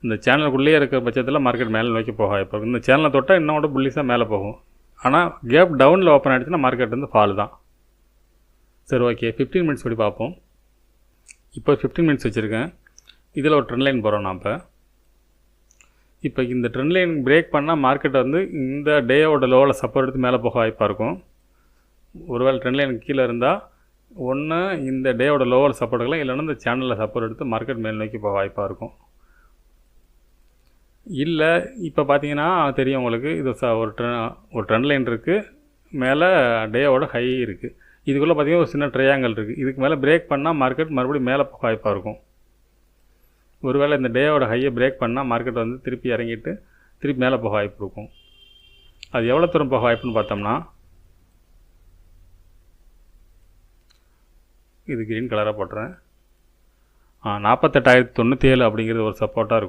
இந்த சேனலுக்குள்ளேயே இருக்கிற பட்சத்தில் மார்க்கெட் மேலே நோக்கி போக வாய்ப்பு இருக்குது. இந்த சேனலை தொட்டால் இன்னும் கூட புல்லிஸாக மேலே போகும். ஆனால் கேப் டவுனில் ஓப்பன் ஆகிடுச்சுன்னா மார்க்கெட் வந்து ஃபால் தான். சரி, ஓகே, 15 மினிட்ஸ் படி பார்ப்போம். இப்போ 15 மினிட்ஸ் வச்சுருக்கேன். இதில் ஒரு ட்ரெண்ட் லைன் போகிறோம். நான் இப்போ இந்த ட்ரெண்ட் லைன் பிரேக் பண்ணால் மார்க்கெட் வந்து இந்த டேயோட லோவில் சப்போர்ட் எடுத்து மேலே போக வாய்ப்பாக இருக்கும். ஒருவேளை ட்ரெண்ட் லைனுக்கு கீழே இருந்தால் ஒன்று இந்த டேயோட லோவில் சப்போர்ட் எடுக்கலாம், இல்லைன்னா இந்த சேனலில் சப்போர்ட் எடுத்து மார்க்கெட் மேல் நோக்கி போக வாய்ப்பாக இருக்கும். இல்லை, இப்போ பார்த்தீங்கன்னா தெரியும் உங்களுக்கு, இது ஒரு ட்ரெண்ட் லைன் இருக்குது, மேலே டேயோட ஹை இருக்குது. இதுக்குள்ளே பார்த்தீங்கன்னா ஒரு சின்ன ட்ரையாங்கல் இருக்குது. இதுக்கு மேலே பிரேக் பண்ணால் மார்க்கெட் மறுபடியும் மேலே போக வாய்ப்பாக இருக்கும். ஒருவேளை இந்த டேயோட ஹையை பிரேக் பண்ணால் மார்க்கெட் வந்து திருப்பி இறங்கிட்டு திருப்பி மேலே போக வாய்ப்பு இருக்கும். அது எவ்வளோ தூரம் போக வாய்ப்புன்னு பார்த்தோம்னா, இது க்ரீன் கலராக போட்டுறேன். 48,097 அப்படிங்கிறது ஒரு சப்போர்ட்டாக இருக்கும்.